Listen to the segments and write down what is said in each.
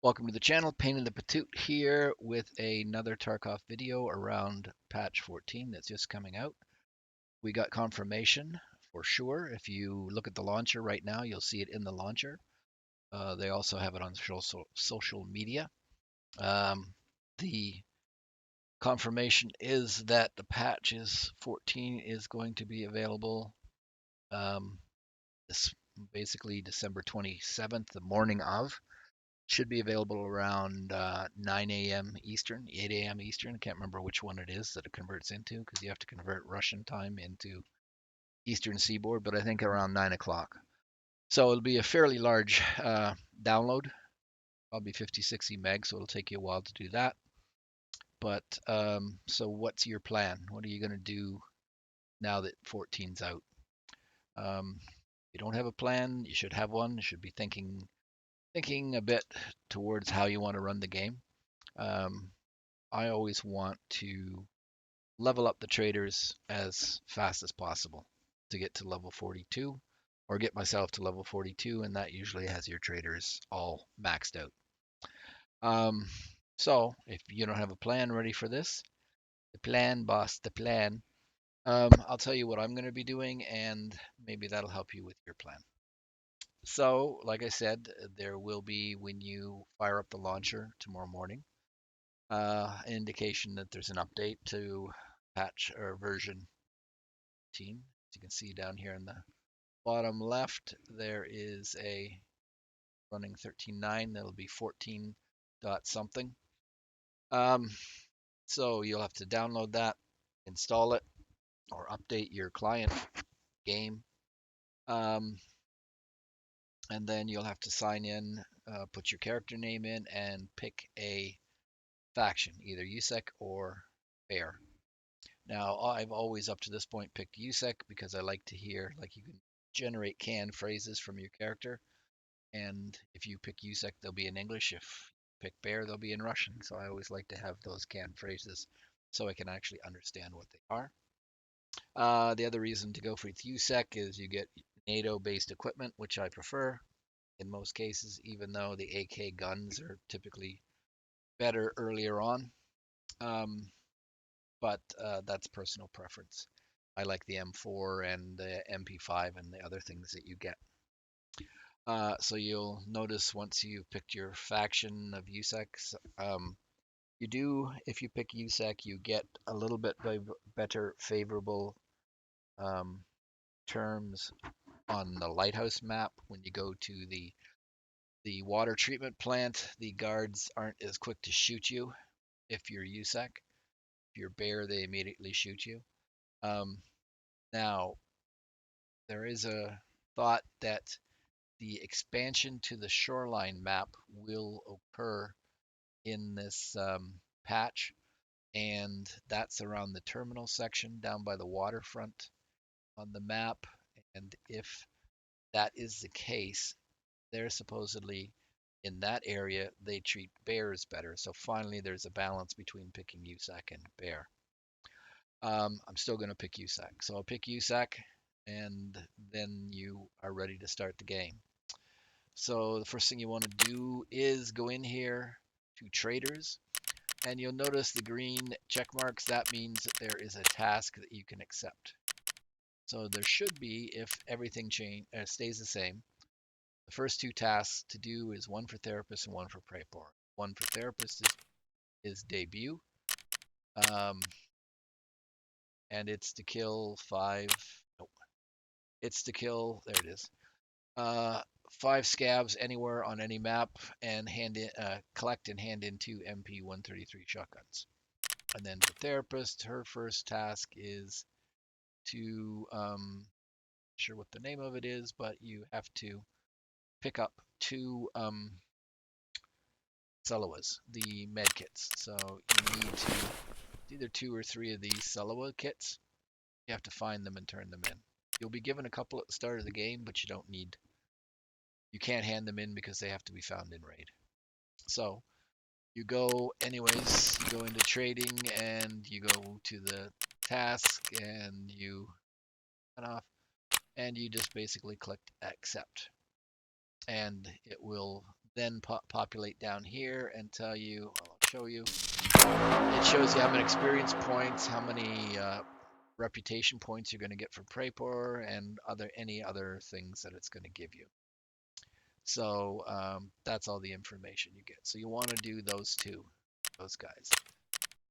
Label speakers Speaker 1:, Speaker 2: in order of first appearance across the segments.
Speaker 1: Welcome to the channel, Painting the Patoot here with another Tarkov video around patch 14 that's just coming out. We got confirmation for sure. If you look at the launcher right now, you'll see it in the launcher. They also have it on social media. The confirmation is that the patch 14 is going to be available this basically December 27th, the morning of. Should be available around 9 a.m. Eastern, 8 a.m. Eastern. I can't remember which one it is that it converts into because you have to convert Russian time into Eastern Seaboard, but I think around 9 o'clock. So it'll be a fairly large download, probably 50, 60 meg, so it'll take you a while to do that. But so what's your plan? What are you going to do now that 14's out? If you don't have a plan, you should have one. You should be thinking a bit towards how you want to run the game. I always want to level up the traders as fast as possible to get to level 42 or get myself to level 42, and that usually has your traders all maxed out. So if you don't have a plan ready for this, the plan, boss, the plan, I'll tell you what I'm going to be doing, and maybe that'll help you with your plan. So, like I said, there will be, when you fire up the launcher tomorrow morning, an indication that there's an update to patch or version 14. As you can see down here in the bottom left, there is a running 13.9. That'll be 14 dot something. So you'll have to download that, install it, or update your client game. And then you'll have to sign in, put your character name in, and pick a faction, either USEC or Bear. Now, I've always up to this point picked USEC because I like to hear, like, you can generate canned phrases from your character, and if you pick USEC, they'll be in English. If you pick Bear, they'll be in Russian. So I always like to have those canned phrases so I can actually understand what they are. The other reason to go for USEC is you get NATO-based equipment, which I prefer in most cases, even though the AK guns are typically better earlier on. But that's personal preference. I like the M4 and the MP5 and the other things that you get. So you'll notice once you've picked your faction of USECs, you do, if you pick USEC, you get a little bit better favorable terms on the lighthouse map. When you go to the water treatment plant, the guards aren't as quick to shoot you if you're USEC. If you're Bear, they immediately shoot you. Now, there is a thought that the expansion to the shoreline map will occur in this patch, and that's around the terminal section down by the waterfront on the map. And if that is the case, they're supposedly in that area, they treat bears better. So finally, there's a balance between picking USAC and bear. I'm still going to pick USAC. So I'll pick USAC, and then you are ready to start the game. So the first thing you want to do is go in here to traders, and you'll notice the green check marks. That means that there is a task that you can accept. So there should be, if everything stays the same, the first two tasks to do is one for therapist and one for prepar. One for therapist is debut, and it's to kill five. Nope, it's to kill. There it is. 5 scabs anywhere on any map, and collect and hand in 2 MP-133 shotguns. And then for therapist, her first task is to, sure what the name of it is, but you have to pick up 2 Celoas, the med kits. So you need to, either 2 or 3 of these Celoa kits. You have to find them and turn them in. You'll be given a couple at the start of the game, but you can't hand them in because they have to be found in raid. So you go anyways, you go into trading, and you go to the task, and you cut off, and you just basically click accept, and it will then populate down here and tell you, I'll show you. It shows you how many experience points, how many reputation points you're going to get for Prapor, and any other things that it's going to give you. So that's all the information you get. So you want to do those two, those guys.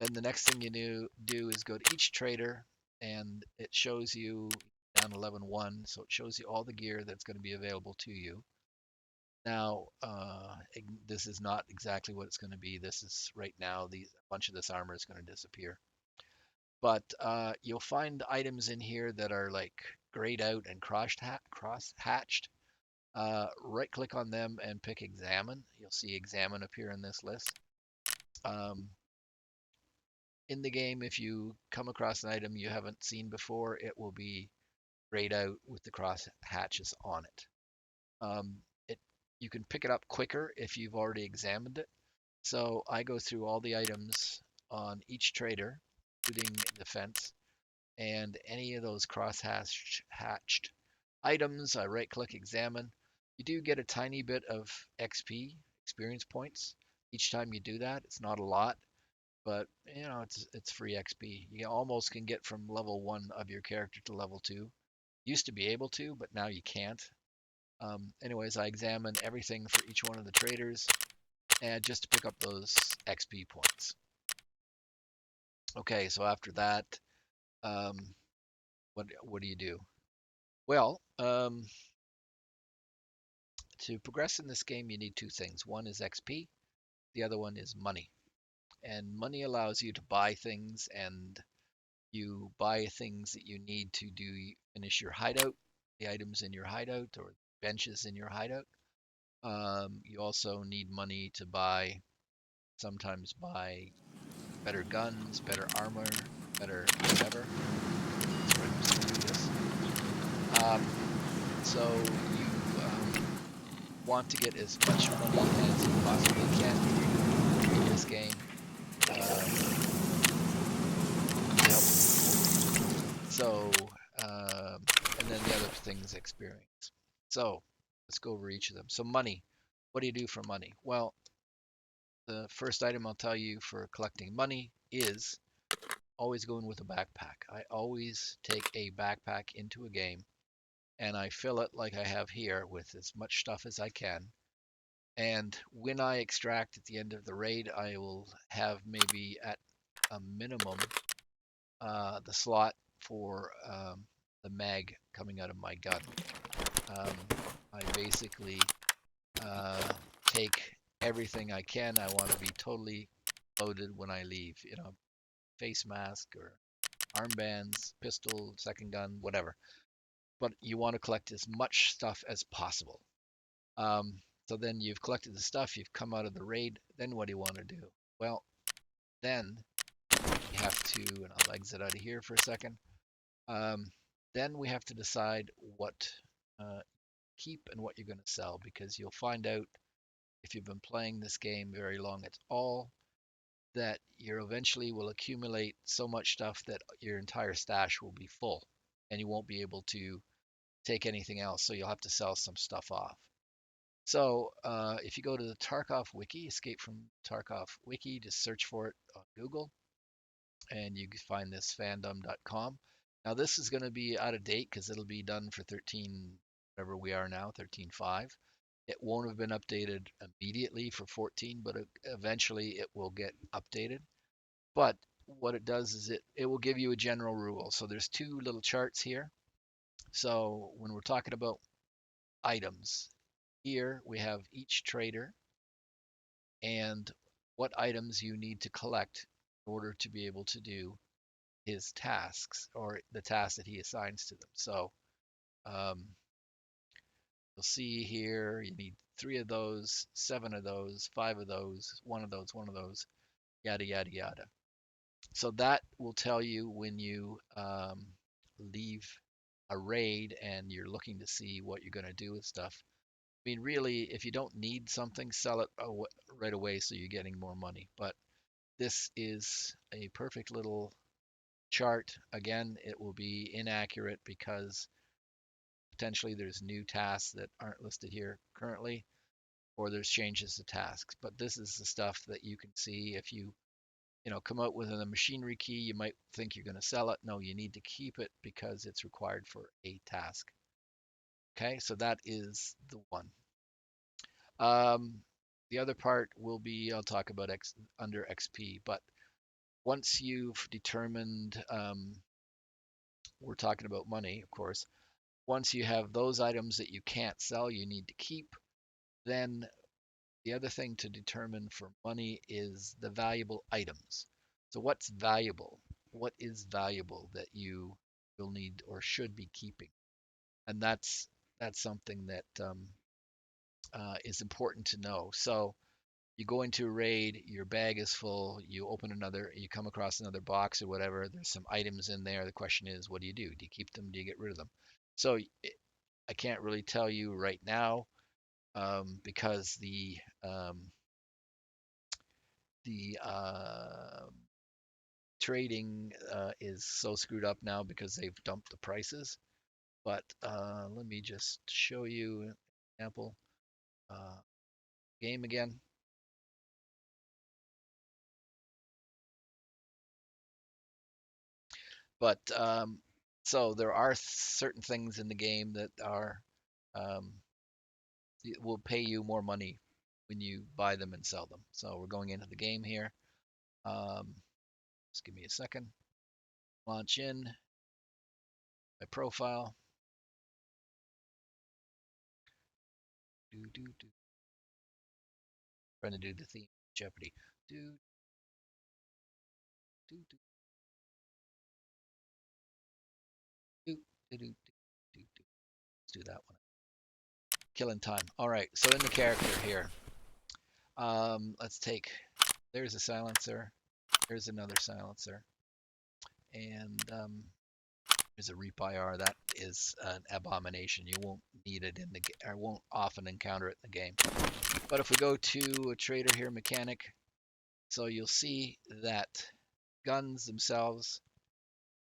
Speaker 1: Then the next thing you do is go to each trader, and it shows you down 11.1, so it shows you all the gear that's going to be available to you. Now, this is not exactly what it's going to be. This is right now, a bunch of this armor is going to disappear. But you'll find items in here that are like grayed out and cross-hatched. Right click on them and pick examine. You'll see examine appear in this list. Um, in the game, if you come across an item you haven't seen before, it will be grayed out with the cross hatches on it. Um, it you can pick it up quicker if you've already examined it. So I go through all the items on each trader, including the fence, and any of those cross-hatched items, I right-click examine. You do get a tiny bit of XP, experience points, each time you do that. It's not a lot, but you know it's free XP. You almost can get from level 1 of your character to level 2. Used to be able to, but now you can't. Anyways, I examine everything for each one of the traders, and just to pick up those XP points. Okay, so after that, um, what do you do? Well, to progress in this game, you need two things. One is XP, the other one is money. And money allows you to buy things, and you buy things that you need to finish your hideout, the items in your hideout or benches in your hideout. You also need money to sometimes buy better guns, better armor, better whatever. So I'm just gonna do this. So you want to get as much money as you possibly can in this game. So, and then the other things experience. So let's go over each of them. So money, what do you do for money? Well, the first item I'll tell you for collecting money is always going with a backpack. I always take a backpack into a game and I fill it like I have here with as much stuff as I can. And when I extract at the end of the raid, I will have maybe at a minimum the slot for the mag coming out of my gun. Um, I basically uh, take everything I can. I want to be totally loaded when I leave. You know, face mask or armbands, pistol, second gun, whatever. But you want to collect as much stuff as possible. Um, so then you've collected the stuff, you've come out of the raid. Then what do you want to do? Well, then you have to, and I'll exit out of here for a second. Um, then we have to decide what uh, keep and what you're going to sell, because you'll find out if you've been playing this game very long at all that you eventually will accumulate so much stuff that your entire stash will be full and you won't be able to take anything else, so you'll have to sell some stuff off. So if you go to the Tarkov wiki, Escape from Tarkov wiki, just search for it on Google and you can find this fandom.com. Now this is going to be out of date because it'll be done for 13, whatever we are now, 13.5. It won't have been updated immediately for 14, but eventually it will get updated. But what it does is it will give you a general rule. So there's two little charts here. So when we're talking about items, here we have each trader and what items you need to collect in order to be able to do his tasks or the tasks that he assigns to them. So um, you'll see here you need 3 of those, 7 of those, 5 of those, 1 of those, 1 of those, yada, yada, yada. So that will tell you when you leave a raid and you're looking to see what you're going to do with stuff. I mean, really, if you don't need something, sell it right away so you're getting more money. But this is a perfect little chart. Again, it will be inaccurate because potentially there's new tasks that aren't listed here currently, or there's changes to tasks. But this is the stuff that you can see if you come out with a machinery key, you might think you're going to sell it. No, you need to keep it because it's required for a task. Okay, so that is the one. Um, the other part will be, I'll talk about under XP, but once you've determined, we're talking about money, of course, once you have those items that you can't sell, you need to keep, then the other thing to determine for money is the valuable items. So what's valuable? What is valuable that you will need or should be keeping? And that's something that is important to know. So you go into a raid, your bag is full, you come across another box or whatever, there's some items in there. The question is, what do you do? Do you keep them? Do you get rid of them? So I can't really tell you right now because the trading is so screwed up now because they've dumped the prices. But let me just show you an example. Uh, Game again. But so there are certain things in the game that are um, will pay you more money when you buy them and sell them. So we're going into the game here. Um, just give me a second. Launch in my profile. Do. Trying to do the theme Jeopardy. Do do do do do do do. Let's do that one. Killing time. All right. So in the character here, let's take. There's a silencer. There's another silencer, and there's a reap IR. That is an abomination. You won't need it in the. I won't often encounter it in the game. But if we go to a trader here, mechanic, so you'll see that guns themselves,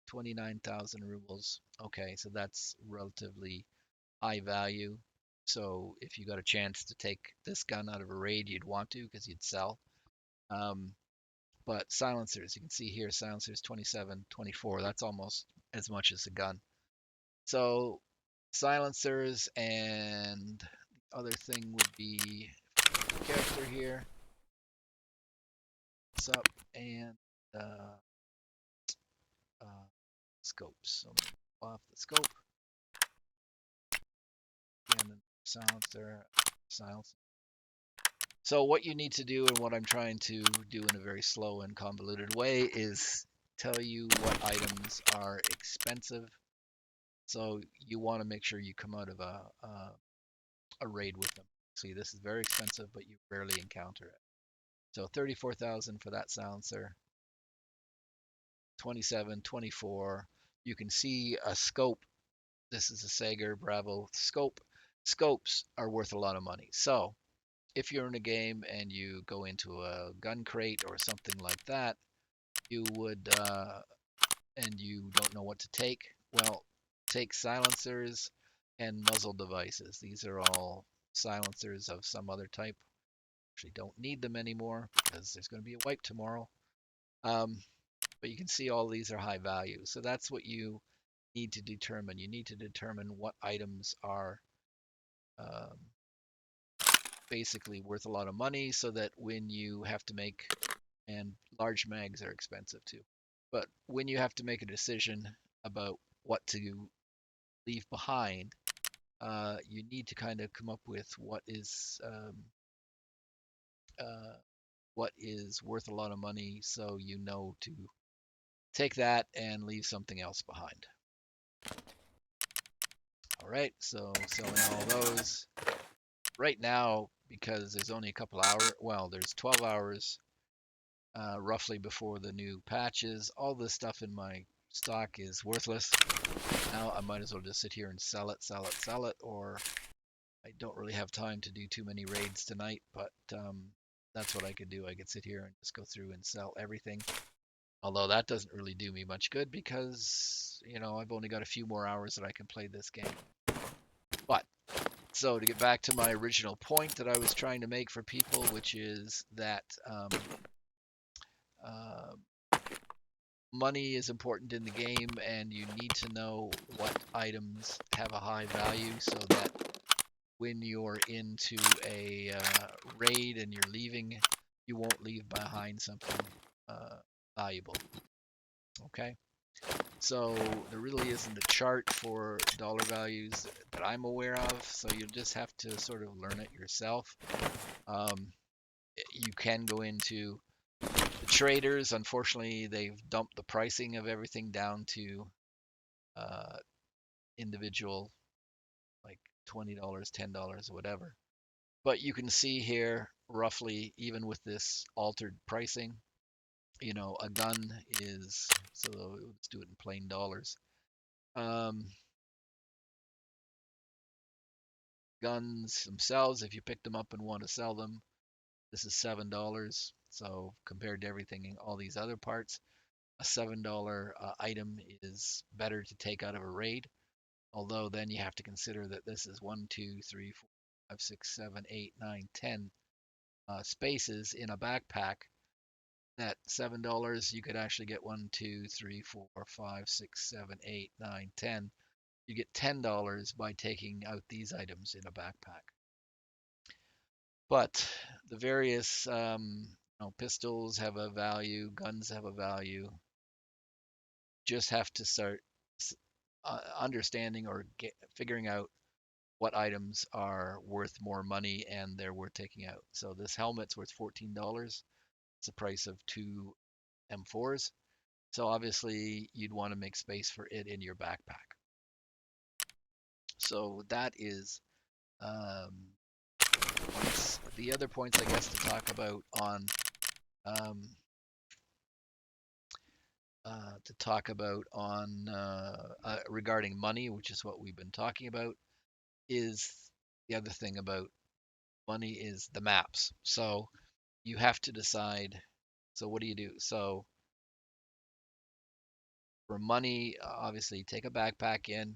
Speaker 1: 29,000 rubles. Okay, so that's relatively high value. So if you got a chance to take this gun out of a raid, you'd want to because you'd sell. Um, but silencers, you can see here, silencers 27, 24. That's almost as much as a gun. So silencers, and the other thing would be character here. What's up? And uh, uh, scopes. So off the scope and then silencer, silence. So what you need to do, and what I'm trying to do in a very slow and convoluted way, is tell you what items are expensive. So you want to make sure you come out of a raid with them. See, this is very expensive, but you rarely encounter it. So 34,000 for that silencer, 27, 24. You can see a scope. This is a Sager Bravo scope. Scopes are worth a lot of money. So if you're in a game and you go into a gun crate or something like that, you would, and you don't know what to take, well, take silencers and muzzle devices. These are all silencers of some other type. Actually, don't need them anymore because there's going to be a wipe tomorrow. Um, but you can see all these are high value. So that's what you need to determine. You need to determine what items are um, basically worth a lot of money so that when you have to make, and large mags are expensive too, but when you have to make a decision about what to leave behind, you need to kind of come up with uh, what is worth a lot of money so you know to take that and leave something else behind. All right, so selling all those. Right now, because there's only a couple hours, well, there's 12 hours roughly before the new patches. All this stuff in my stock is worthless. Now I might as well just sit here and sell it, sell it, sell it, or I don't really have time to do too many raids tonight, but that's what I could do. I could sit here and just go through and sell everything. Although that doesn't really do me much good because, I've only got a few more hours that I can play this game. But So to get back to my original point that I was trying to make for people, which is that uh, money is important in the game, and you need to know what items have a high value so that when you're into a raid and you're leaving, you won't leave behind something uh, valuable. Okay, so there really isn't a chart for dollar values that I'm aware of, so you'll just have to sort of learn it yourself. Um, you can go into the traders. Unfortunately, they've dumped the pricing of everything down to uh, individual, like $20, $10, whatever. But you can see here, roughly, even with this altered pricing, a gun is, so let's do it in plain dollars. Um, Guns themselves, if you pick them up and want to sell them, this is $7. So compared to everything in all these other parts, a $7 item is better to take out of a raid. Although then you have to consider that this is 1, 2, 3, 4, 5, 6, 7, 8, 9, 10 spaces in a backpack. At $7, you could actually get 1, 2, 3, 4, 5, 6, 7, 8, 9, 10. You get $10 by taking out these items in a backpack. But the various pistols have a value, guns have a value. Just have to start understanding or figuring out what items are worth more money and they're worth taking out. So this helmet's worth $14. It's the price of two M4s. So obviously you'd want to make space for it in your backpack. So that is the other points, I guess, to talk about um, regarding money, which is what we've been talking about, is the other thing about money is the maps. So you have to decide. So what do you do? So for money, obviously take a backpack in.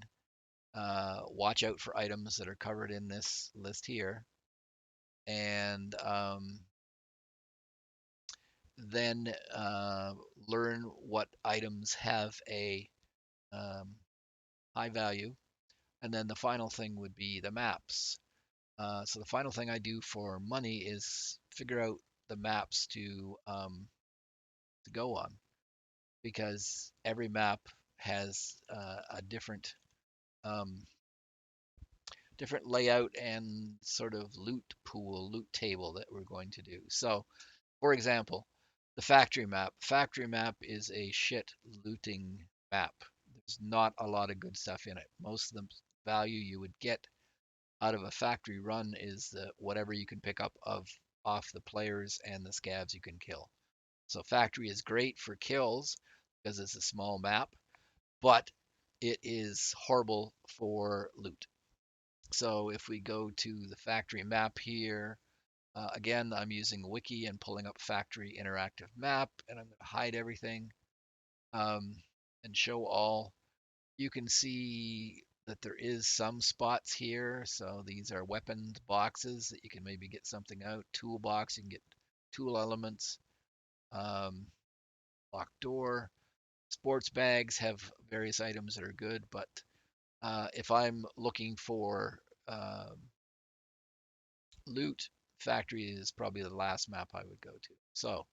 Speaker 1: Watch out for items that are covered in this list here, and then learn what items have a um, high value. And then the final thing would be the maps. So the final thing I do for money is figure out the maps to go on, because every map has a um, different layout and sort of loot table that we're going to do. So, for example, the factory map. Factory map is a shit looting map. There's not a lot of good stuff in it. Most of the value you would get out of a factory run is whatever you can pick up of off the players and the scavs you can kill. So factory is great for kills because it's a small map, but it is horrible for loot. So if we go to the factory map here, again, I'm using Wiki and pulling up factory interactive map, and I'm going to hide everything um, and show all. You can see that there is some spots here. So these are weapons boxes that you can maybe get something out. Toolbox, you can get tool elements. Um, Locked door. Sports bags have various items that are good, but if I'm looking for loot, factory is probably the last map I would go to. So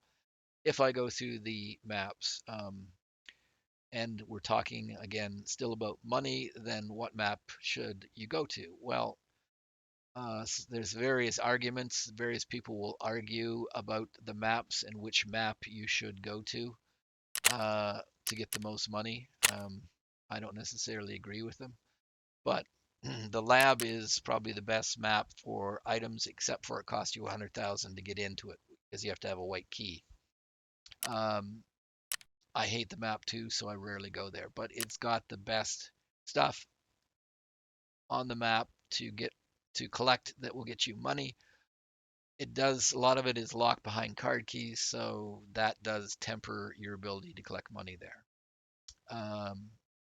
Speaker 1: if I go through the maps, and we're talking again still about money, then what map should you go to? Well, there's various arguments. Various people will argue about the maps and which map you should go to get the most money. I don't necessarily agree with them, but the lab is probably the best map for items, except for it costs you 100,000 to get into it because you have to have a white key. Um, I hate the map too, so I rarely go there, but it's got the best stuff on the map to collect that will get you money. It does, a lot of it is locked behind card keys, so that does temper your ability to collect money there. Um,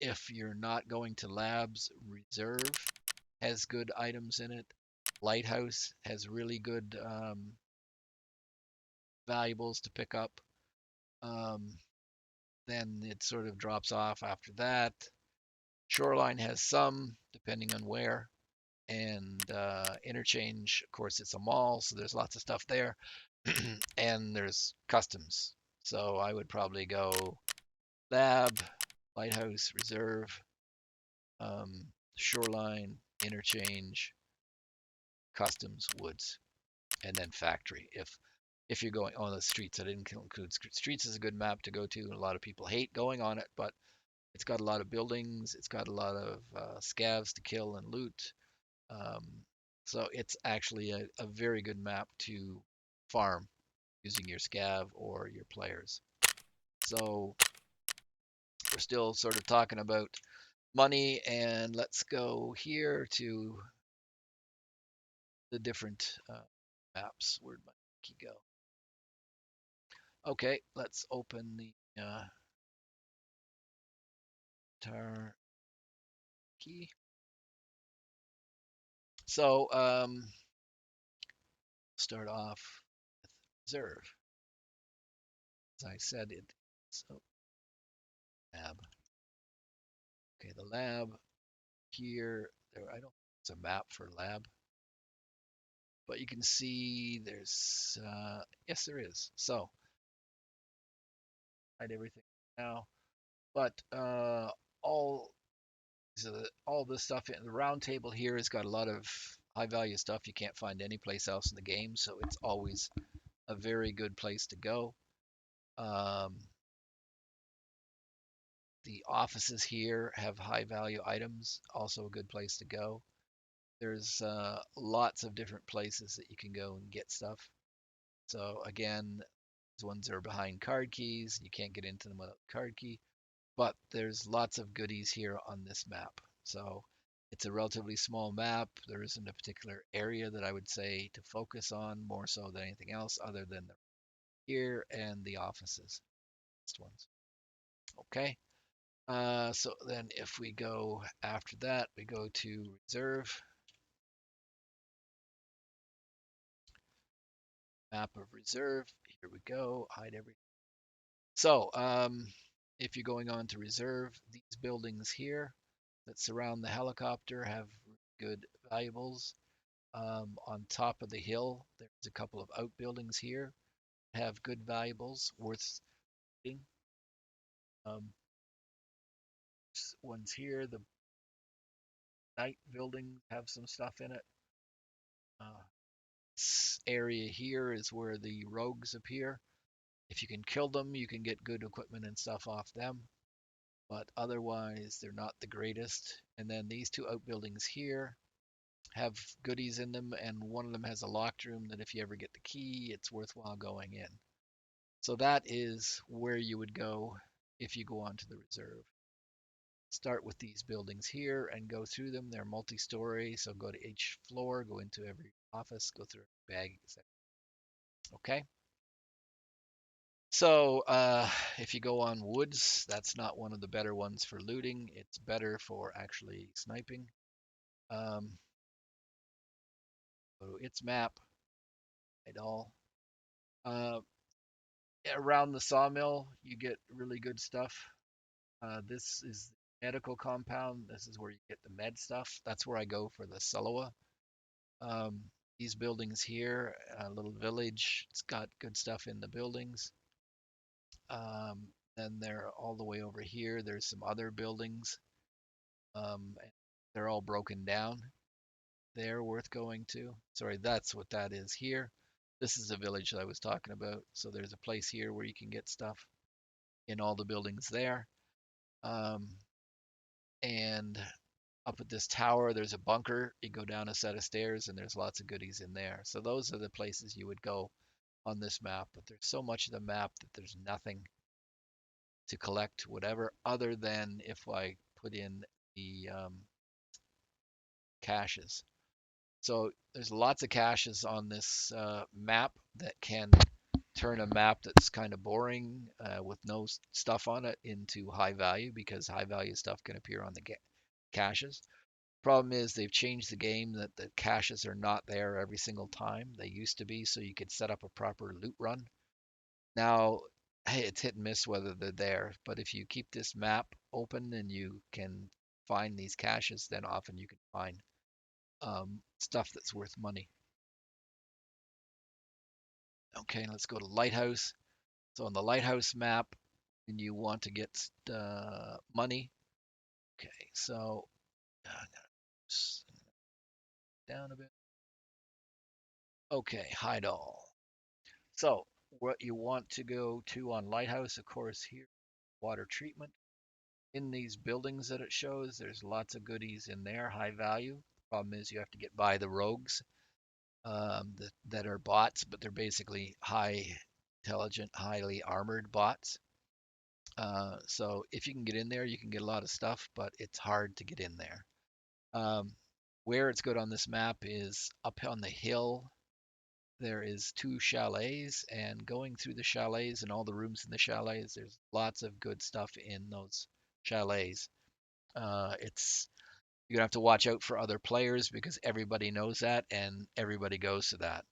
Speaker 1: if you're not going to labs, reserve. has good items in it. Lighthouse has really good valuables to pick up. Um, then it sort of drops off after that. Shoreline has some, depending on where. And Interchange, of course, it's a mall, so there's lots of stuff there. And there's customs. So I would probably go Lab, Lighthouse, Reserve, Shoreline, Interchange, Customs, Woods, and then Factory. If you're going on the streets, I didn't include streets is a good map to go to. A lot of people hate going on it, but it's got a lot of buildings. It's got a lot of scavs to kill and loot. Um, so it's actually a very good map to farm using your scav or your players. So we're still sort of talking about money, and let's go here to the different maps. Where'd my key go? Okay, let's open the tar key. So start off with reserve. As I said, it so lab. Okay, the lab here. There, I don't think it's a map for lab, but you can see there's yes, there is. So hide everything now, but all all this stuff in the round table here has got a lot of high value stuff you can't find anyplace else in the game, so it's always a very good place to go. Um, the offices here have high value items, also a good place to go. There's lots of different places that you can go and get stuff. So again, these ones are behind card keys. You can't get into them without the card key, but there's lots of goodies here on this map. So it's a relatively small map. There isn't a particular area that I would say to focus on more so than anything else other than the here and the offices. Next ones. Okay. So then if we go after that, we go to reserve, map of reserve. Here we go, hide everything. So if you're going on to reserve, these buildings here that surround the helicopter have good valuables. On top of the hill, there's a couple of outbuildings here, have good valuables worth seeing. Um, ones here, the night buildings have some stuff in it. This area here is where the rogues appear. If you can kill them, you can get good equipment and stuff off them, but otherwise they're not the greatest. And then these two outbuildings here have goodies in them, and one of them has a locked room that if you ever get the key, it's worthwhile going in. So that is where you would go if you go onto the reserve. Start with these buildings here and go through them. They're multi-story, so go to each floor, go into every office, go through a bag. Okay. So if you go on woods, that's not one of the better ones for looting. It's better for actually sniping. Um, go to its map at all. Uh, Around the sawmill, you get really good stuff. This is the medical compound. This is where you get the med stuff. That's where I go for the Siloa. Um, these buildings here, a little village, it's got good stuff in the buildings. Then they're all the way over here. There's some other buildings. They're all broken down. They're worth going to. Sorry, that's what that is here. This is the village that I was talking about. So there's a place here where you can get stuff in all the buildings there. Um, and up at this tower, there's a bunker. You go down a set of stairs, and there's lots of goodies in there. So those are the places you would go on this map. But there's so much of the map that there's nothing to collect, whatever, other than if I put in the caches. So there's lots of caches on this map that can turn a map that's kind of boring with no stuff on it into high value because high value stuff can appear on the caches. Problem is they've changed the game that the caches are not there every single time. They used to be, so you could set up a proper loot run. Now, hey, it's hit and miss whether they're there, but if you keep this map open and you can find these caches, then often you can find stuff that's worth money. Okay, let's go to Lighthouse. So on the Lighthouse map, and you want to get money. Okay, so down a bit. Okay, hide all. So what you want to go to on Lighthouse, of course, here, water treatment. In these buildings that it shows, there's lots of goodies in there, high value. Problem is you have to get by the rogues that are bots, but they're basically high intelligent, highly armored bots. So if you can get in there, you can get a lot of stuff, but it's hard to get in there. Um, where it's good on this map is up on the hill. There is two chalets, and going through the chalets and all the rooms in the chalets, there's lots of good stuff in those chalets. It's you're gonna have to watch out for other players because everybody knows that and everybody goes to that.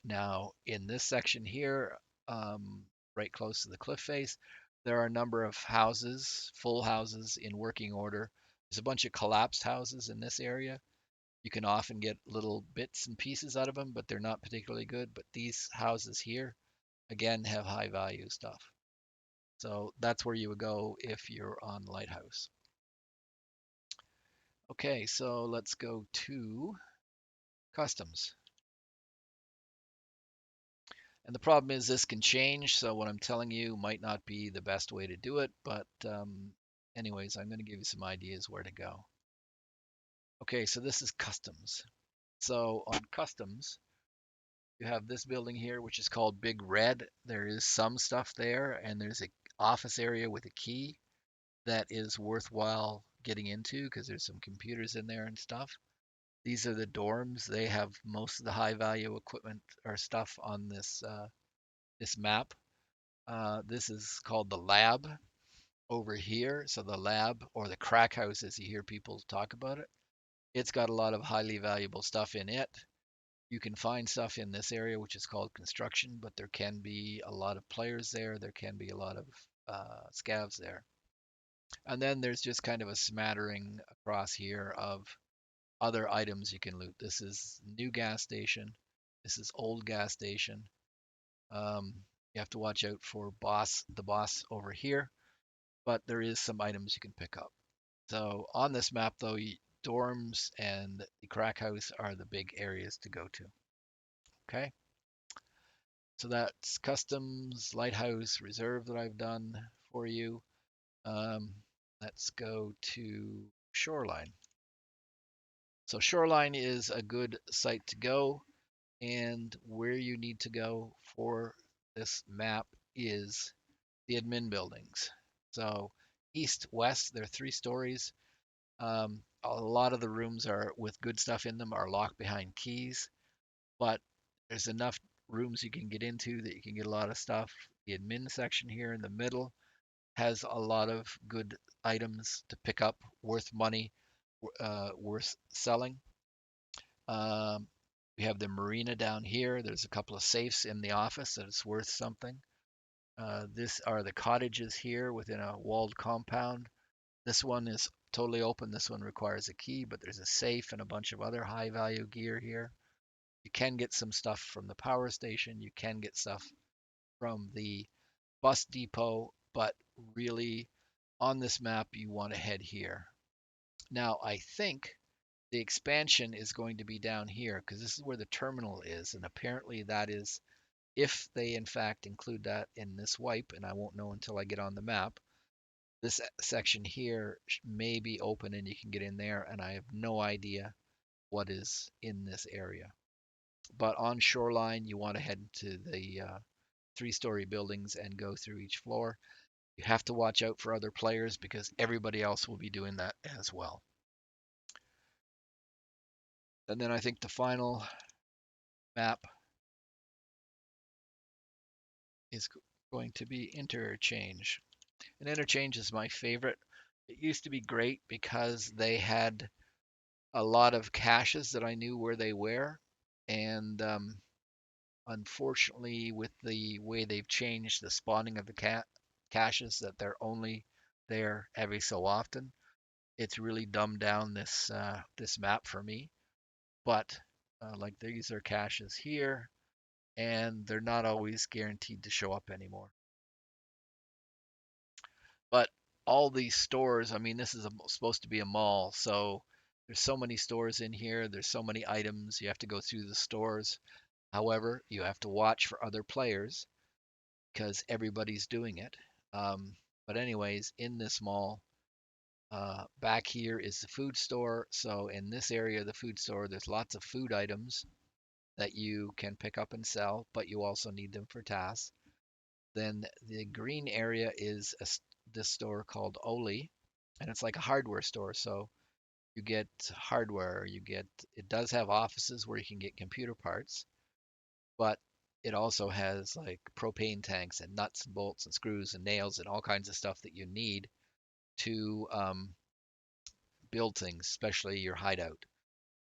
Speaker 1: Now, in this section here, right close to the cliff face, there are a number of houses, full houses in working order. There's a bunch of collapsed houses in this area. You can often get little bits and pieces out of them, but they're not particularly good. But these houses here, again, have high value stuff. So that's where you would go if you're on Lighthouse. Okay, so let's go to customs. And the problem is this can change, so what I'm telling you might not be the best way to do it, but anyways, I'm going to give you some ideas where to go. Okay, so this is customs. So on customs, you have this building here, which is called Big Red. There is some stuff there, and there's a office area with a key that is worthwhile getting into because there's some computers in there and stuff. These are the dorms. They have most of the high value equipment or stuff on this map. This is called the lab over here. So the lab or the crack house, as you hear people talk about it, it's got a lot of highly valuable stuff in it. You can find stuff in this area, which is called construction, but there can be a lot of players there. There can be a lot of scavs there. And then there's just kind of a smattering across here of other items you can loot. This is new gas station. This is old gas station. Um, you have to watch out for the boss over here, but there is some items you can pick up. So on this map, though, dorms and the crack house are the big areas to go to. Okay, so that's customs, lighthouse, reserve that I've done for you. Um, let's go to shoreline. So shoreline is a good site to go, and where you need to go for this map is the admin buildings. So east, west, they're 3 stories. A lot of the rooms are with good stuff in them are locked behind keys, but there's enough rooms you can get into that you can get a lot of stuff. The admin section here in the middle has a lot of good items to pick up, worth money, worth selling. Um, we have the marina down here. There's a couple of safes in the office that it's worth something. This are the cottages here within a walled compound. This one is totally open. This one requires a key, but there's a safe and a bunch of other high value gear here. You can get some stuff from the power station. You can get stuff from the bus depot, but really on this map, you want to head here. Now, I think the expansion is going to be down here because this is where the terminal is. And apparently that is, if they in fact include that in this wipe, and I won't know until I get on the map, this section here may be open and you can get in there, and I have no idea what is in this area. But on shoreline, you want to head to the 3-story buildings and go through each floor. You have to watch out for other players because everybody else will be doing that as well. And then I think the final map is going to be interchange. And interchange is my favorite. It used to be great because they had a lot of caches that I knew where they were, and unfortunately, with the way they've changed the spawning of the caches, that they're only there every so often, it's really dumbed down this map for me. But like these are caches here, and they're not always guaranteed to show up anymore. But all these stores, I mean, this is supposed to be a mall, so there's so many stores in here. There's so many items. You have to go through the stores. However, you have to watch for other players because everybody's doing it. But anyways, in this mall, back here is the food store. So in this area of the food store, there's lots of food items that you can pick up and sell, but you also need them for tasks. Then the green area is this store called Oli, and it's like a hardware store. So you get hardware, it does have offices where you can get computer parts, but it also has like propane tanks and nuts and bolts and screws and nails and all kinds of stuff that you need to build things, especially your hideout.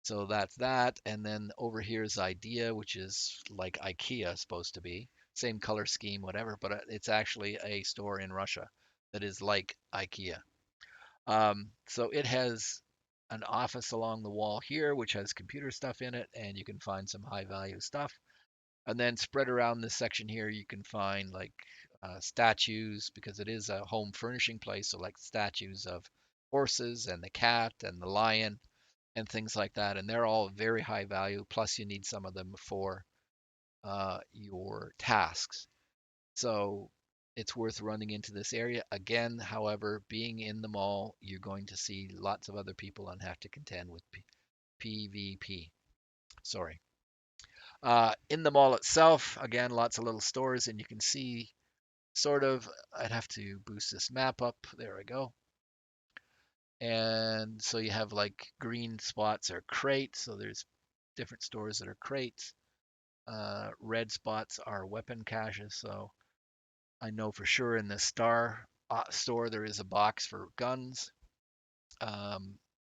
Speaker 1: So that's that. And then over here is Idea, which is like IKEA supposed to be. Same color scheme, whatever, but it's actually a store in Russia that is like IKEA. So it has an office along the wall here, which has computer stuff in it, and you can find some high value stuff. And then spread around this section here, you can find like statues because it is a home furnishing place. So like statues of horses and the cat and the lion and things like that. And they're all very high value. Plus, you need some of them for your tasks. So it's worth running into this area. Again, however, being in the mall, you're going to see lots of other people and have to contend with PvP. Sorry. In the mall itself, again, lots of little stores, and you can see sort of, I'd have to boost this map up. There we go. And so you have like green spots are crates. So there's different stores that are crates. Red spots are weapon caches. So I know for sure in the Star store there is a box for guns.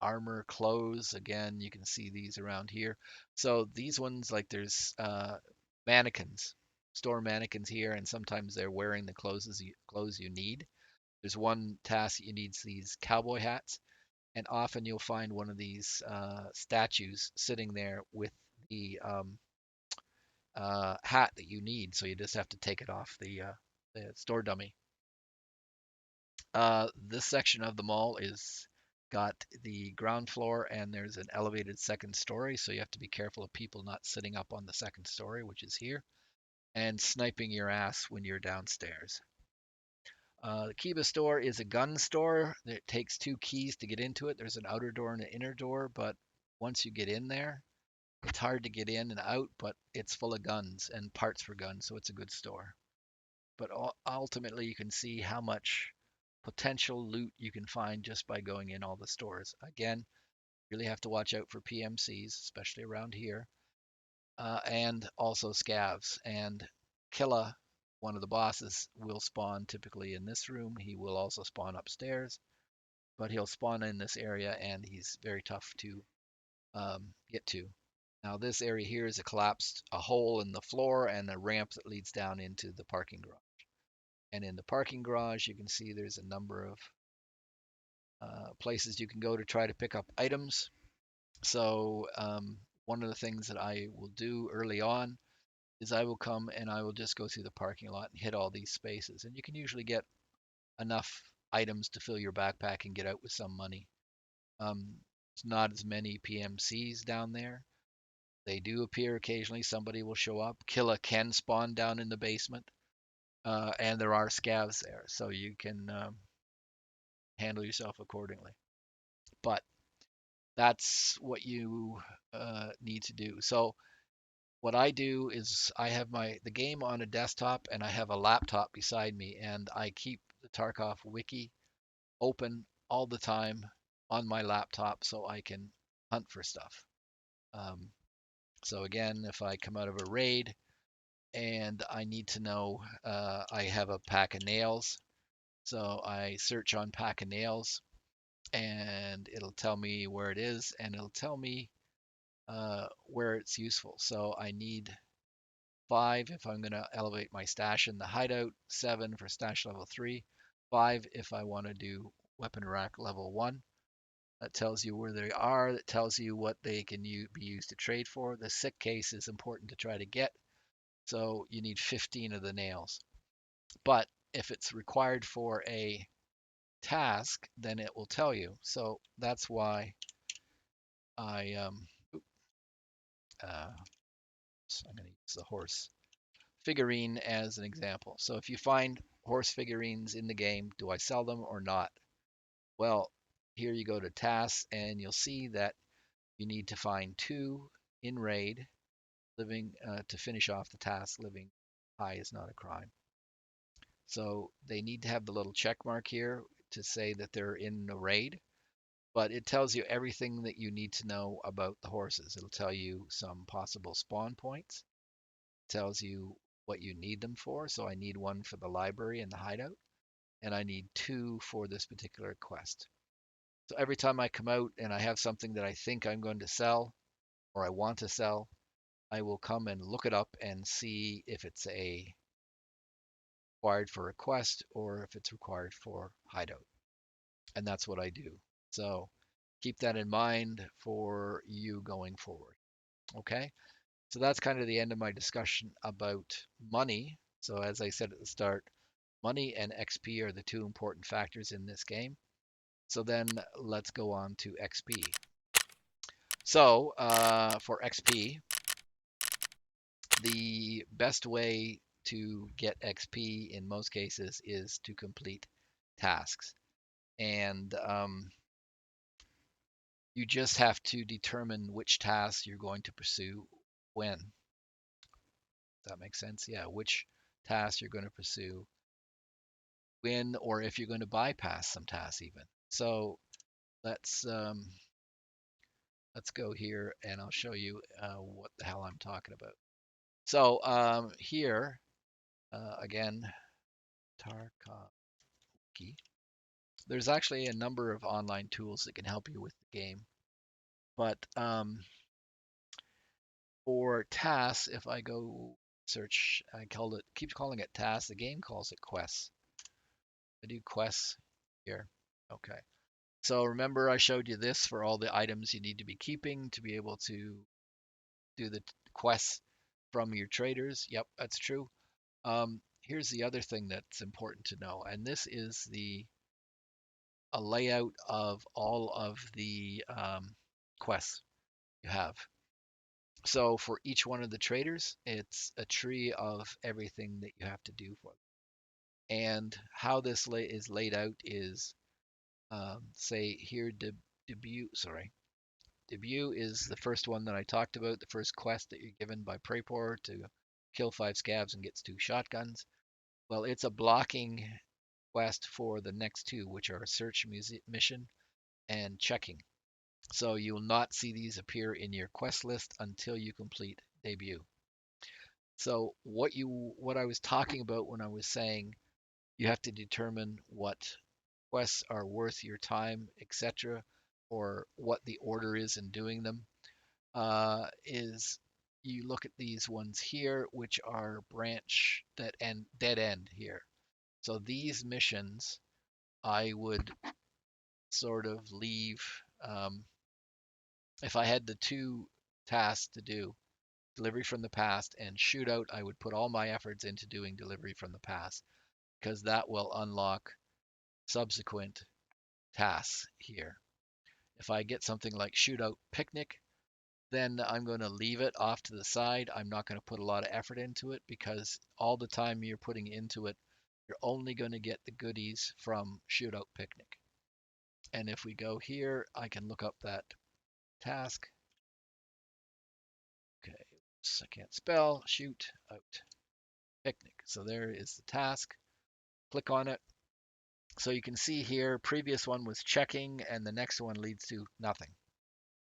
Speaker 1: Armor, clothes. Again, you can see these around here. So these ones, like there's mannequins, store mannequins here, and sometimes they're wearing the clothes you need. There's one task that you need these cowboy hats, and often you'll find one of these statues sitting there with the hat that you need. So you just have to take it off the store dummy. This section of the mall is got the ground floor and there's an elevated second story, so you have to be careful of people not sitting up on the second story, which is here, and sniping your ass when you're downstairs. The Kiba store is a gun store. It takes two keys to get into it. There's an outer door and an inner door, but once you get in there, it's hard to get in and out, but it's full of guns and parts for guns, so it's a good store. But ultimately, you can see how much potential loot you can find just by going in all the stores. Again, really have to watch out for PMCs, especially around here, and also scavs. And Killa, one of the bosses, will spawn typically in this room. He will also spawn upstairs, but he'll spawn in this area, and he's very tough to get to. Now, this area here is a hole in the floor and a ramp that leads down into the parking garage. And in the parking garage, you can see there's a number of places you can go to try to pick up items. So one of the things that I will do early on is I will come and I will just go through the parking lot and hit all these spaces. And you can usually get enough items to fill your backpack and get out with some money. It's not as many PMCs down there. They do appear occasionally. Somebody will show up. Killa can spawn down in the basement. And there are scavs there, so you can handle yourself accordingly. But that's what you need to do. So what I do is I have the game on a desktop and I have a laptop beside me, and I keep the Tarkov wiki open all the time on my laptop so I can hunt for stuff. Um, so again, if I come out of a raid and I need to know, I have a pack of nails, so I search on pack of nails and it'll tell me where it is, and it'll tell me where it's useful. So I need 5 if I'm going to elevate my stash in the hideout, 7 for stash level 3, 5 if I want to do weapon rack level 1. That tells you where they are. That tells you what they can be used to trade for. The sick case is important to try to get, so you need 15 of the nails. But if it's required for a task, then it will tell you. So that's why I uh, I'm going to use the horse figurine as an example. So if you find horse figurines in the game, do I sell them or not? Well, here you go to tasks, and you'll see that you need to find 2 in raid. Living to finish off the task, living high is not a crime. So they need to have the little check mark here to say that they're in the raid, but it tells you everything that you need to know about the horses. It'll tell you some possible spawn points, tells you what you need them for. So I need 1 for the library and the hideout, and I need 2 for this particular quest. So every time I come out and I have something that I think I'm going to sell or I want to sell, I will come and look it up and see if it's a required for a quest or if it's required for hideout. And that's what I do. So keep that in mind for you going forward. Okay. So that's kind of the end of my discussion about money. So as I said at the start, money and XP are the 2 important factors in this game. So then let's go on to XP. So for XP, the best way to get XP in most cases is to complete tasks. And you just have to determine which tasks you're going to pursue when. That makes sense? Yeah, which tasks you're going to pursue when, or if you're going to bypass some tasks even. So let's um, let's go here and I'll show you what the hell I'm talking about. So here again, Tarkov. There's actually a number of online tools that can help you with the game, but for tasks, if I go search, I called it, keep calling it tasks. The game calls it quests. I do quests here. Okay. So remember I showed you this for all the items you need to be keeping to be able to do the quests from your traders. Yep, that's true. Here's the other thing that's important to know, and this is a layout of all of the quests you have. So for each one of the traders, it's a tree of everything that you have to do for them. And how this is laid out is, say here, debut is the first one that I talked about, the first quest that you're given by Prapor to kill 5 scavs and gets 2 shotguns. Well, it's a blocking quest for the next 2, which are search mission and checking. So you will not see these appear in your quest list until you complete debut. So what I was talking about when I was saying you have to determine what quests are worth your time, etc., or what the order is in doing them, is you look at these ones here, which are branch that end dead end here. So these missions, I would sort of leave. If I had the 2 tasks to do, delivery from the past and shootout, I would put all my efforts into doing delivery from the past because that will unlock subsequent tasks here. If I get something like shootout picnic, then I'm going to leave it off to the side. I'm not going to put a lot of effort into it because all the time you're putting into it, you're only going to get the goodies from shootout picnic. And if we go here, I can look up that task. Okay, oops, I can't spell. Shoot out picnic. So there is the task. Click on it. So you can see here, previous one was checking and the next one leads to nothing.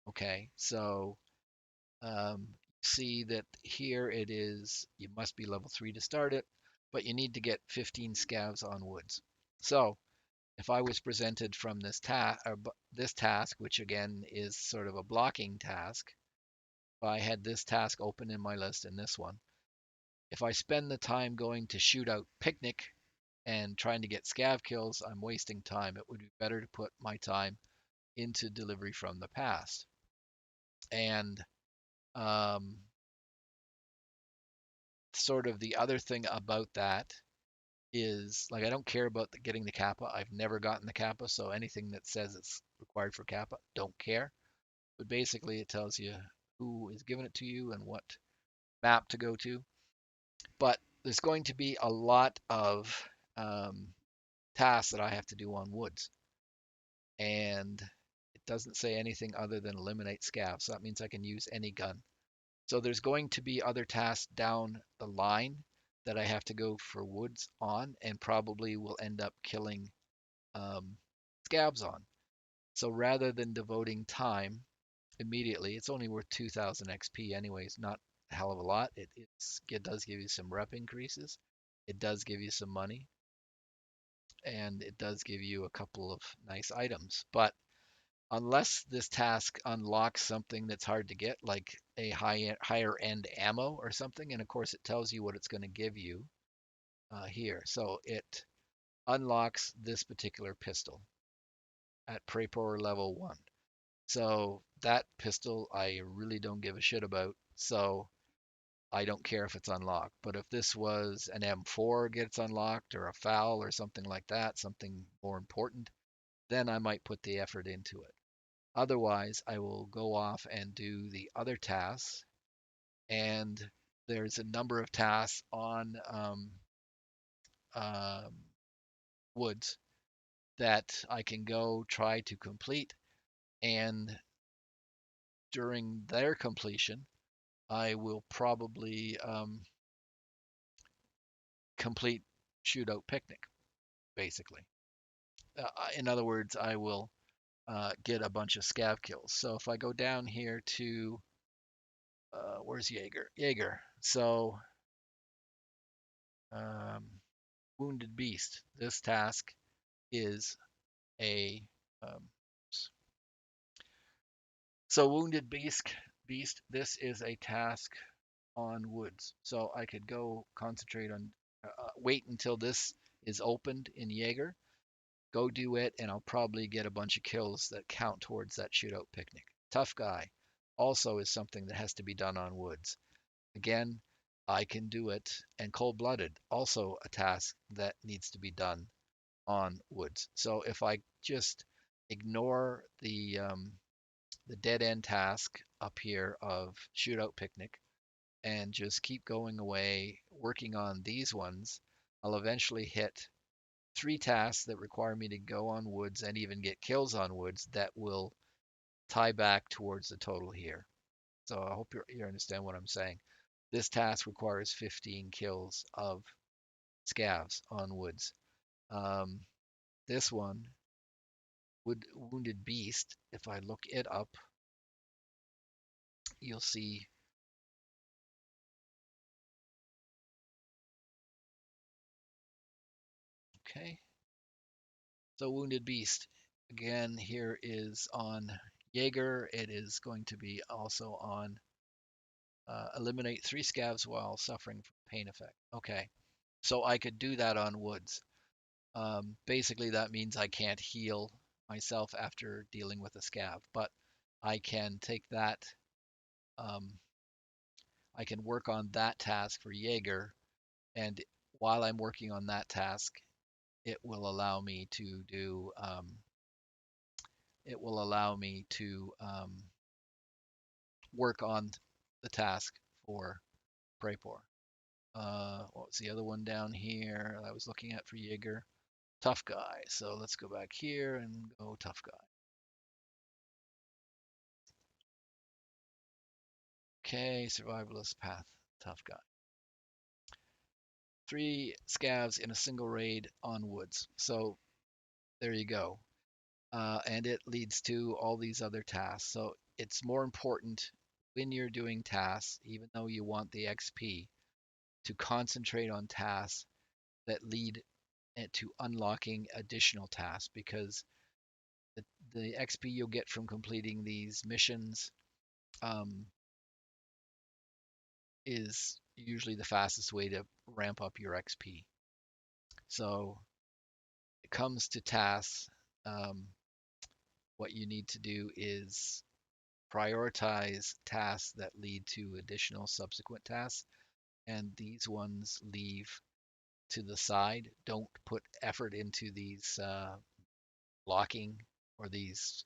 Speaker 1: Okay, so see that here it is, you must be level 3 to start it, but you need to get 15 scavs on woods. So If I was presented from this task, which again is sort of a blocking task, if I had this task open in my list and this one, if I spend the time going to shoot out picnic and trying to get scav kills, I'm wasting time. It would be better to put my time into delivery from the past. And um, sort of the other thing about that is like I don't care about getting the kappa. I've never gotten the kappa, so anything that says it's required for kappa, don't care. But basically, it tells you who is giving it to you and what map to go to. But there's going to be a lot of um, tasks that I have to do on woods, and it doesn't say anything other than eliminate scavs. So that means I can use any gun. So there's going to be other tasks down the line that I have to go for woods on, and probably will end up killing um, scabs on. So rather than devoting time immediately, it's only worth 2,000 XP anyways, not a hell of a lot. It does give you some rep increases. It does give you some money, and it does give you a couple of nice items. But unless this task unlocks something that's hard to get, like a higher end ammo or something, and of course it tells you what it's going to give you here. So it unlocks this particular pistol at Prepor level 1. So that pistol I really don't give a shit about. So I don't care if it's unlocked. But if this was an M4 gets unlocked or a FAL or something like that, something more important, then I might put the effort into it. Otherwise, I will go off and do the other tasks. And there's a number of tasks on um, woods that I can go try to complete. And during their completion, I will probably complete shootout picnic, basically. In other words, I will get a bunch of scav kills. So if I go down here to where's Jaeger? Jaeger. So um, Wounded Beast. This task is a um, so Wounded Beast. This is a task on woods. So I could go concentrate on wait until this is opened in Jaeger, go do it, and I'll probably get a bunch of kills that count towards that shootout picnic. Tough guy also is something that has to be done on woods. Again, I can do it, and cold blooded also a task that needs to be done on woods. So if I just ignore the dead end task up here of shootout picnic and just keep going away working on these ones, I'll eventually hit 3 tasks that require me to go on woods and even get kills on woods that will tie back towards the total here. So I hope you understand what I'm saying. This task requires 15 kills of scavs on woods. Um, this one, Wounded Beast, if I look it up, you'll see. Okay, so Wounded Beast, again, here is on Jaeger. It is going to be also on eliminate 3 scavs while suffering from pain effect. Okay, so I could do that on woods. Basically, that means I can't heal myself after dealing with a scav, but I can take that. Um, I can work on that task for Jaeger, and while I'm working on that task, it will allow me to do. It will allow me to work on the task for Prepor. What was the other one down here I was looking at for Jaeger? Tough guy. So let's go back here and go tough guy. Okay, survivalist path, tough guy. 3 scavs in a single raid on woods. So there you go. And it leads to all these other tasks. So it's more important when you're doing tasks, even though you want the XP, to concentrate on tasks that lead to unlocking additional tasks because the, the XP you'll get from completing these missions um, is usually the fastest way to ramp up your XP. So it comes to tasks. Um, what you need to do is prioritize tasks that lead to additional subsequent tasks, and these ones leave to the side. Don't put effort into these blocking or these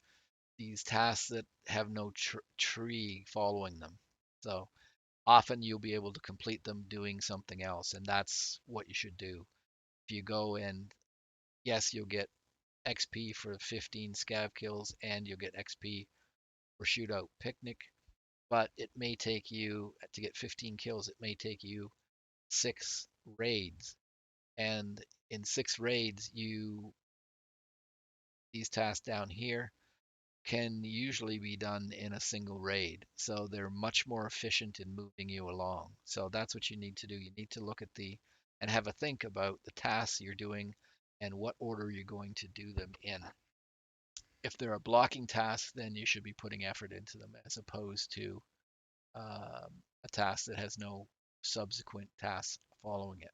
Speaker 1: tasks that have no tree following them. So often you'll be able to complete them doing something else, and that's what you should do. If you go and yes, you'll get XP for 15 scav kills and you'll get XP for shootout picnic, but it may take you to get 15 kills, it may take you 6 raids. And in 6 raids, these tasks down here can usually be done in a single raid. So they're much more efficient in moving you along. So that's what you need to do. You need to look at and have a think about the tasks you're doing and what order you're going to do them in. If they're a blocking task, then you should be putting effort into them as opposed to a task that has no subsequent tasks following it.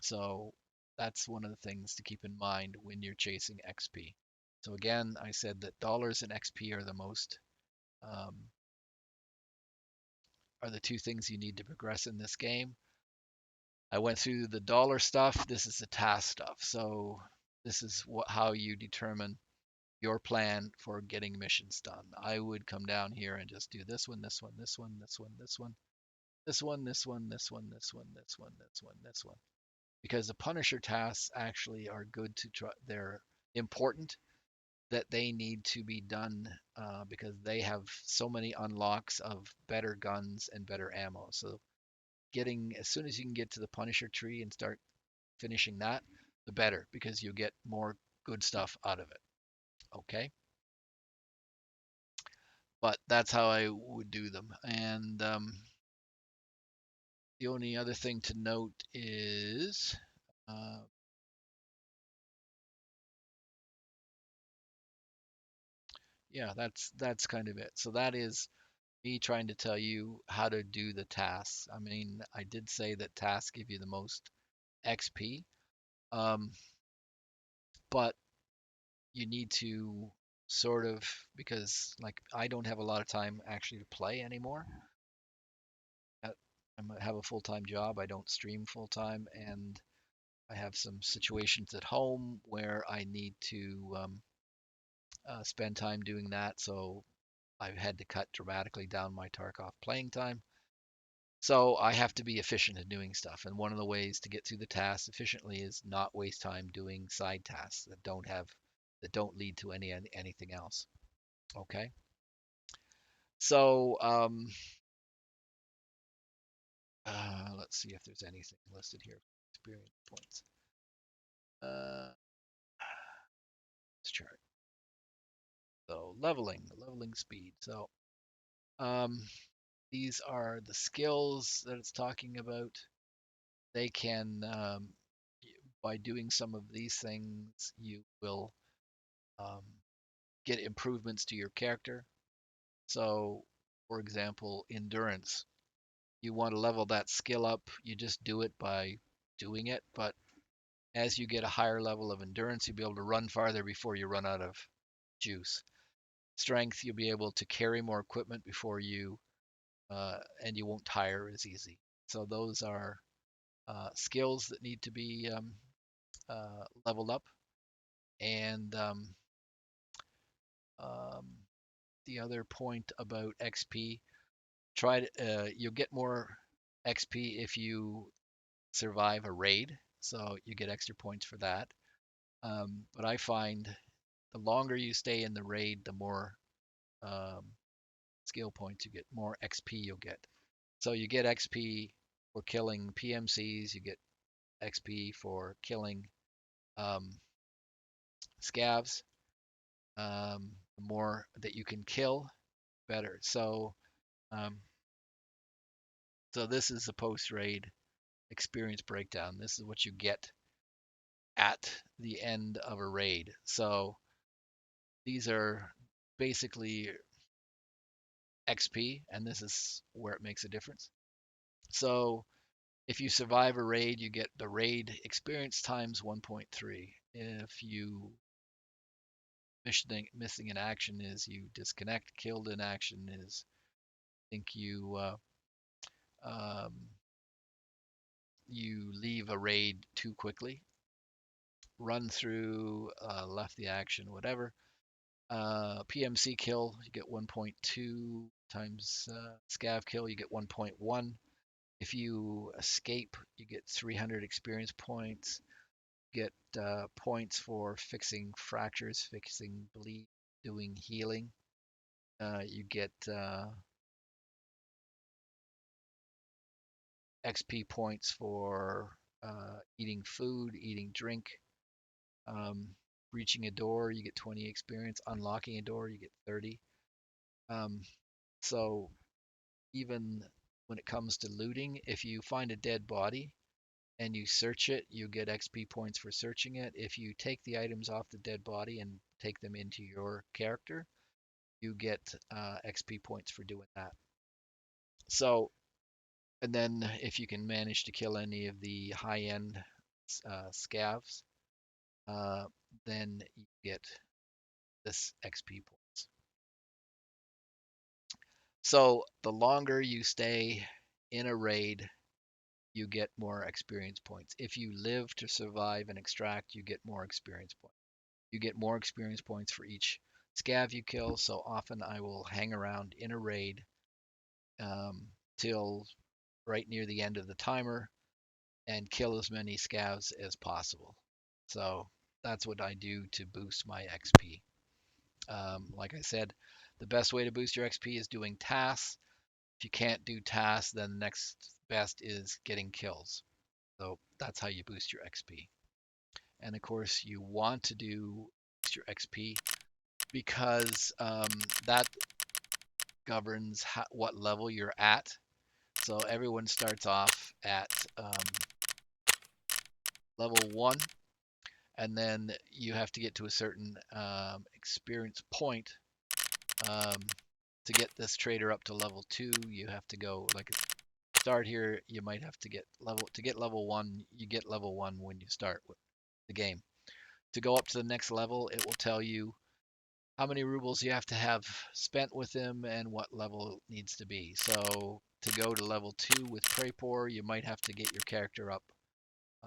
Speaker 1: So that's one of the things to keep in mind when you're chasing XP. So again, I said that dollars and XP um, are the two things you need to progress in this game. I went through the dollar stuff. This is the task stuff. So this is how you determine your plan for getting missions done. I would come down here and just do this one, this one, this one, this one, this one, this one, this one, this one, this one, this one, this one, this one. Because the Punisher tasks actually are good to try. They're important that they need to be done because they have so many unlocks of better guns and better ammo. So getting as soon as you can get to the Punisher tree and start finishing that, the better because you get more good stuff out of it. Okay, but that's how I would do them. And the only other thing to note is, uh, yeah, that's kind of it. So that is me trying to tell you how to do the tasks. I mean, I did say that tasks give you the most XP, um, but you need to sort of because like I don't have a lot of time actually to play anymore. I have a full-time job. I don't stream full-time, and I have some situations at home where I need to spend time doing that. So I've had to cut dramatically down my Tarkov playing time. So I have to be efficient in doing stuff. And one of the ways to get through the tasks efficiently is not waste time doing side tasks that don't lead to anything else. Okay. So let's see if there's anything listed here. Experience points. This chart. So leveling speed. So um, these are the skills that it's talking about. They can by doing some of these things, you will um, get improvements to your character. So, for example, endurance. You want to level that skill up, you just do it by doing it. But as you get a higher level of endurance, you'll be able to run farther before you run out of juice. Strength, you'll be able to carry more equipment before and you won't tire as easy. So those are skills that need to be leveled up. And um, the other point about XP, you'll get more XP if you survive a raid, so you get extra points for that. But I find the longer you stay in the raid, the more um, skill points you get, more XP you'll get. So you get XP for killing PMCs, you get XP for killing um, scavs. The more that you can kill, better. Um, so this is the post raid experience breakdown. This is what you get at the end of a raid. So these are basically XP, and this is where it makes a difference. So if you survive a raid, you get the raid experience times 1.3. If you missing in action is you disconnect, killed in action is think um, you leave a raid too quickly, run through, left the action, whatever. PMC kill, you get 1.2 times scav kill, you get 1.1. If you escape, you get 300 experience points. You get points for fixing fractures, fixing bleed, doing healing. You get XP points for eating food, eating drink, um, breaching a door, you get 20 experience. Unlocking a door, you get 30. Um, so even when it comes to looting, if you find a dead body and you search it, you get XP points for searching it. If you take the items off the dead body and take them into your character, you get XP points for doing that. So, and then if you can manage to kill any of the high-end scavs, uh, then you get this XP points. So the longer you stay in a raid, you get more experience points. If you live to survive and extract, you get more experience points. You get more experience points for each scav you kill. So often I will hang around in a raid till right near the end of the timer and kill as many scavs as possible. So that's what I do to boost my XP. Like I said, the best way to boost your XP is doing tasks. If you can't do tasks, then the next best is getting kills. So that's how you boost your XP. And of course, you want to do boost your XP because that governs what level you're at. So everyone starts off at level 1, and then you have to get to a certain experience point um, to get this trader up to level 2. You have to go like start here. You might have to get level 1. You get level 1 when you start with the game. To go up to the next level, it will tell you how many rubles you have to have spent with him and what level it needs to be. So to go to level 2 with Prepor, you might have to get your character up.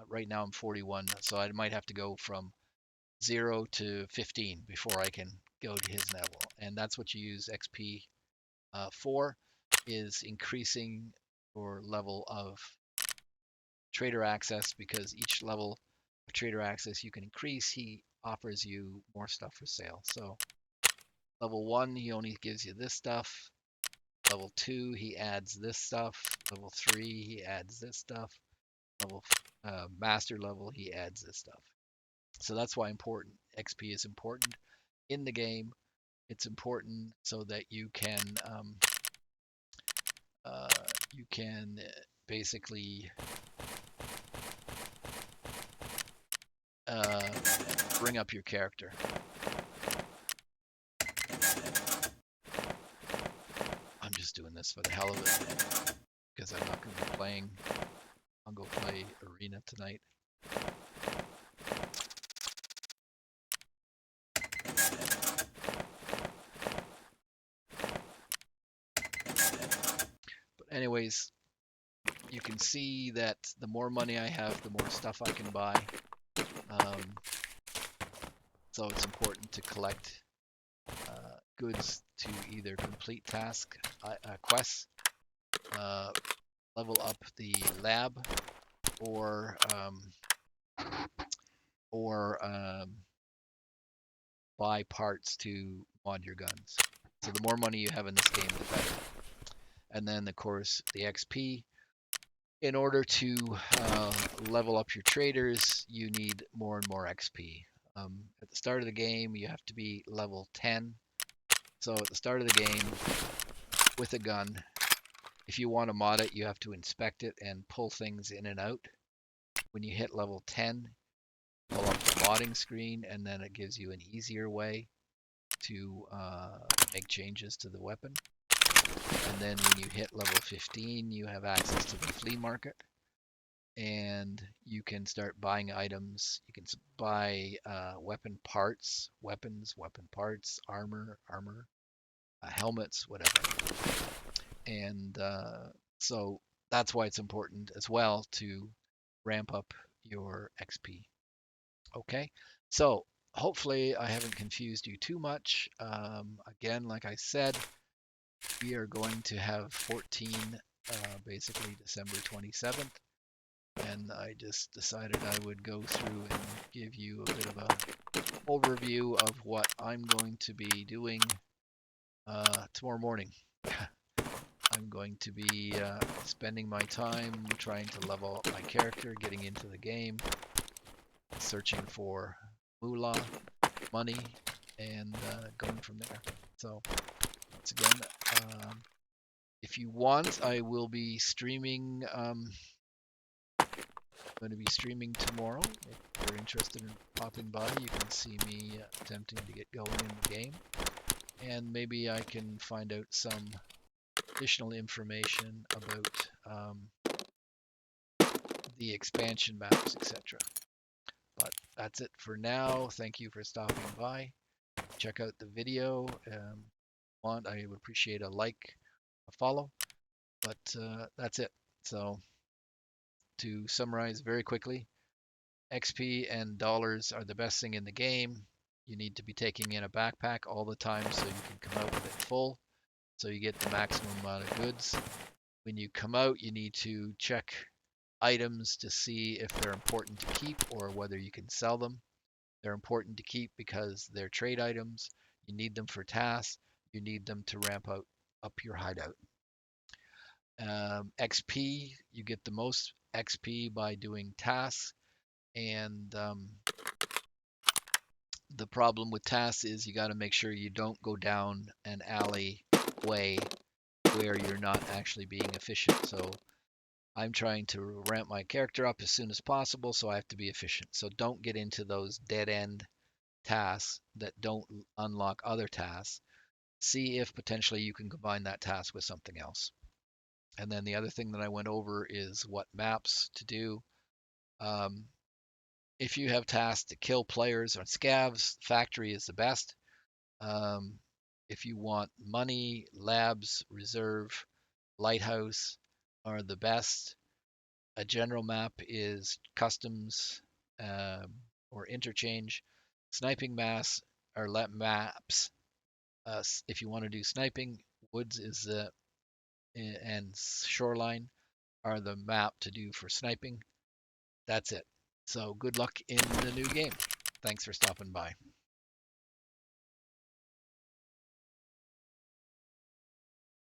Speaker 1: Right now I'm 41, so I might have to go from 0 to 15 before I can go to his level. And that's what you use XP for, is increasing your level of trader access, because each level of trader access you can increase, he offers you more stuff for sale. So level 1, he only gives you this stuff. Level 2, he adds this stuff. Level 3, he adds this stuff. Level master level, he adds this stuff. So that's why important XP is important in the game. It's important so that uh, you can basically uh, bring up your character. I'm just doing this for the hell of it because I'm not going to be playing. I'll go play Arena tonight. But anyways, you can see that the more money I have, the more stuff I can buy. Um, so it's important to collect goods to either complete task quests, level up the lab, or buy parts to mod your guns. So the more money you have in this game, the better. And then, of course, the XP. In order to level up your traders, you need more and more XP. At the start of the game, you have to be level 10. So at the start of the game, with a gun, if you want to mod it, you have to inspect it and pull things in and out. When you hit level 10, pull up the modding screen, and then it gives you an easier way to make changes to the weapon. And then when you hit level 15, you have access to the flea market, and you can start buying items. You can buy weapon parts, weapon parts, armor, helmets, whatever. And so that's why it's important as well to ramp up your XP. Okay, so hopefully I haven't confused you too much. Again, like I said, we are going to have 14 basically December 27th, and I just decided I would go through and give you a bit of a overview of what I'm going to be doing tomorrow morning. I'm going to be spending my time trying to level up my character, getting into the game, searching for moolah, money, and going from there. So, once again, if you want, I will be streaming. I'm going to be streaming tomorrow. If you're interested in popping by, you can see me attempting to get going in the game. And maybe I can find out some additional information about the expansion maps, etc. But that's it for now. Thank you for stopping by. Check out the video. I would appreciate a like, a follow, but that's it. So to summarize very quickly, XP and dollars are the best thing in the game. You need to be taking in a backpack all the time so you can come out with it full, so you get the maximum amount of goods. When you come out, you need to check items to see if they're important to keep or whether you can sell them. They're important to keep because they're trade items. You need them for tasks. You need them to ramp up your hideout. XP, you get the most XP by doing tasks, and the problem with tasks is you got to make sure you don't go down an alley way where you're not actually being efficient. So I'm trying to ramp my character up as soon as possible, so I have to be efficient. So don't get into those dead end tasks that don't unlock other tasks. See if potentially you can combine that task with something else. And then the other thing that I went over is what maps to do. Um, if you have tasks to kill players on scavs, factory is the best. Um, if you want money, labs, reserve, lighthouse are the best. A general map is customs or interchange. Sniping mass or maps. If you want to do sniping, woods is and shoreline are the map to do for sniping. That's it. So good luck in the new game. Thanks for stopping by.